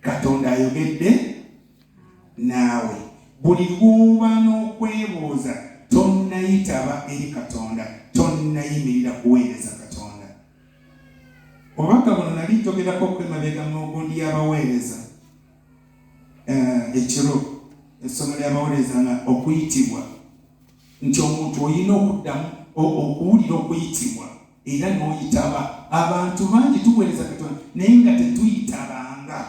Katonda ayogedde naawe. Buli lw'oba n'okwebuuza tonnayitaba eri Katonda, tonnayimirira kuweereza Katonda. Obubaka buno nali njogerako kwemabega mu gundi y'abaweereza ekiro essomo ly'abaweereza nga okuyitibwa, nti omuntu olina okuddamu okuwulira okuyitibwa era n'oyitaba. Abantu bangi tuweereza Katonda naye nga tetuyitabanga,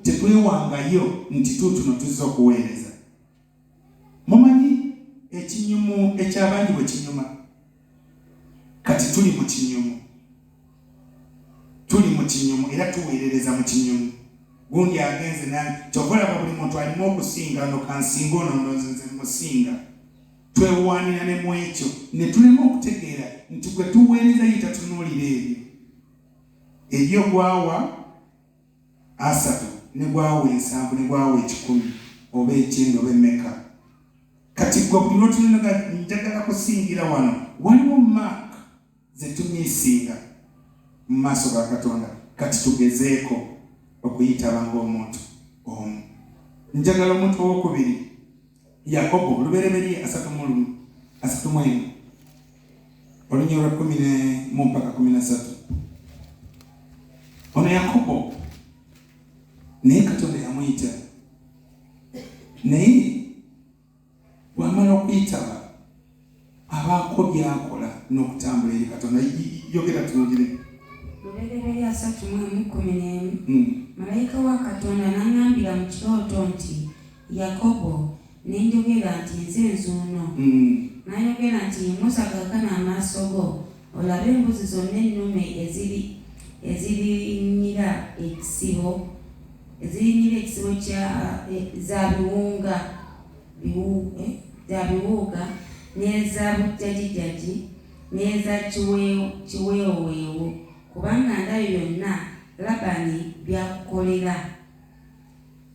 tetwewangayo nti tutuno tuzza okuweereza. Mumanyi ekinyumu eky'abangi bwe kinyuma? Kati tuli mu kinyumu era tuweerereza mu kinyumu. Gundi agenze nani kyokolaba buli muntu alimu okusinga no kansinga ono nze musinga. Twewaanira ne mu ekyo ne tulema okutegeera nti gwe tuweereza ye tatunuulira ebyo. Ebyo gwawa 3 ne gwawa 7 ne gwawa 10 oba 9 oba mmeka. Kati gwe buli lwotunaga njagala kusingira wano waliwo mark ze tumyesinga mu maaso ga Katonda. Kati tugezeeko okuyitaba ng'omuntu omu. Njagala omuntu owokubiri Yakobo lubereberye 3:1 olunyirwa 10 mpaka 13. Ono Yakobo naye Katonda yamuyita, naye bw'amala okuyitaba abaako byakola n'okutambula eri Katonda. Yogera tuwulire. Lubereberye 3:11 malayika wa Katonda n'angambira mu kirooto nti Yakobo, nenjogera nti nze nzuuno. N'ayogera nti yimusa kaakano amaaso go olabe embuzi zonna ennume ezirinyira ekisibo za biwuuga n'eza bujjajijaji n'eza kiweewoweewo, kubanga ndabye byonna Labani byakukolera.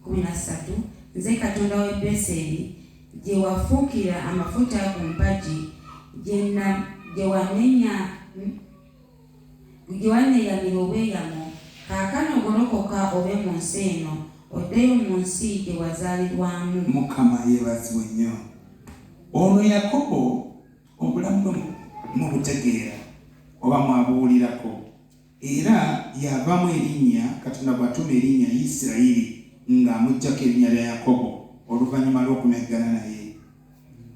13 Nze Katonda w'e Beseri, gye wafuukira amafuta ku mpagi, gye wanneeyamira obweyamo, kaakano golokoka obe mu nsi eno, oddeyo mu nsi gye wazaalirwamu. Mukama yeebazibwe nnyo. Ono Yakobo obulamu bwe mu butegeera oba mwabuwulirako, era yavamu erinnya Katonda bw'atuma erinnya Isirayiri ng'amuggyako erinnya lya Yakobo oluvannyuma lw'okumeggana naye.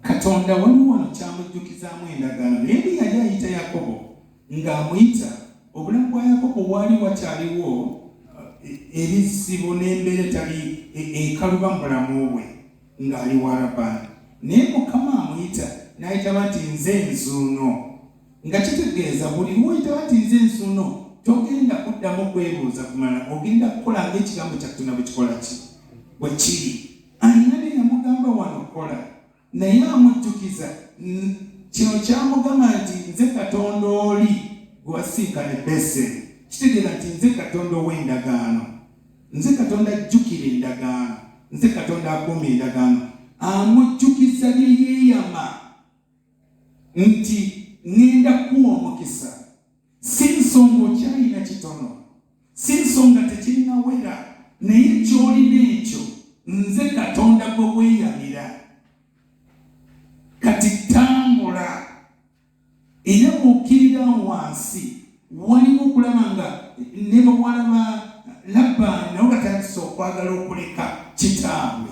Katonda waliwo wano kyamujjukizaamu endagaano, naye yali ayita Yakobo ng'amuyita. Obulamu bwa Yakobo waali wakyaliwo ebizibu n'embeera etali ekaluba mu bulamu bwe ng'ali wa Labani, naye Mukama amuyita n'ayitaba nti nze nzuuno, nga kitegeeza buli lw'oyitaba nti nze nzuuno togenda kuddamu kwebuuza kumala, ogenda kukola ng'ekigambo kya Katonda bwe kikola bwe kiri. Ayina ne yamugamba wano kola, naye amujjukiza kino kyamugamba nti nze Katonda oli gwe wasinkana e Beseri. Kitegeeza nti nze Katonda ow'endagaano, nze Katonda ajjukira endagaano, nze Katonda akuuma endagaano. Amujjukiza bye yeeyama nti ngenda kuwa omukisa, si nsonga okyalina kitono, si nsonga tekirinawera, naye ky'olina ekyo nze Katonda gwe weeyamira. Kati tambula era bw'okkirira wansi waliwo okulaba nga ne bawala ba Labani nabo batandise okwagala okuleka kitaabwe.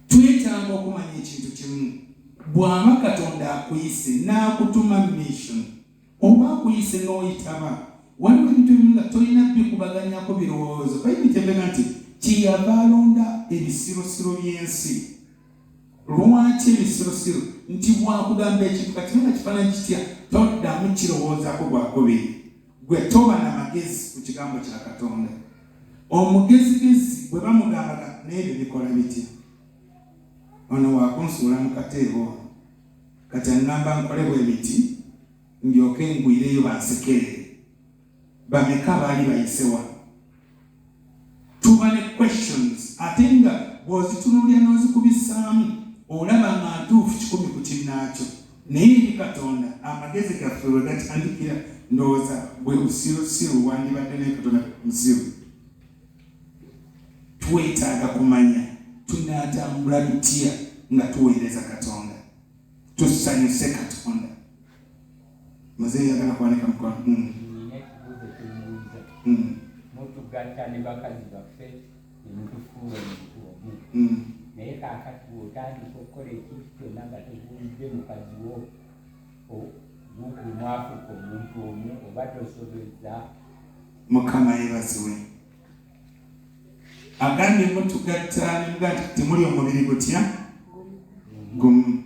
Twetaaga okumanya ekintu kimu, bw'aba Katonda akuyise n'akutuma mission oba akuyise n'oyitaba, waliwo ebintu ebimu nga tolina bikubaganyako birowoozo. Bayibuli tebega nti kiyava alonda ebisirosiro by'ensi. Lwaki ebisirosiro? Nti bwakugamba ekintu kati nga kifaananyi kitya toddamu kirowoozaako gwakubiri. Gwe toba na magezi ku kigambo kya Katonda. Omugezigezi bwe bamugambaga n'ebyo bikola bitya? Ono waakunsuula mu kateebo kati aŋŋamba nkole bwe biti ndyoke ngwireyo bansekerere. Bameka baali bayisewa? Tuba ne questions ate nga bw'ozitunuulira n'ozikubisaamu olaba nga ntuufu 10 ku kinnaakyo. Naye eri Katonda amagezi gaffe we gatandikira ndowooza bwe busirusiru wandibadde ne Katonda musiru. Twetaaga kumanya tunaatambula tutya nga tuweereza Katonda, tusanyuse Katonda. Mzee yagala kuwanika mkono. Mutugatta ne bakazi baffe emutufuula omuntu omu. Naye kaakati bw'otandika okukola ekintu kyonna nga tebuulidde mukazi wo mwafuuka omuntu omu oba tosobezza. Mukama yeebazibwe. Agambye mutugatta ne mugamba temuli omubiri gutya gumu.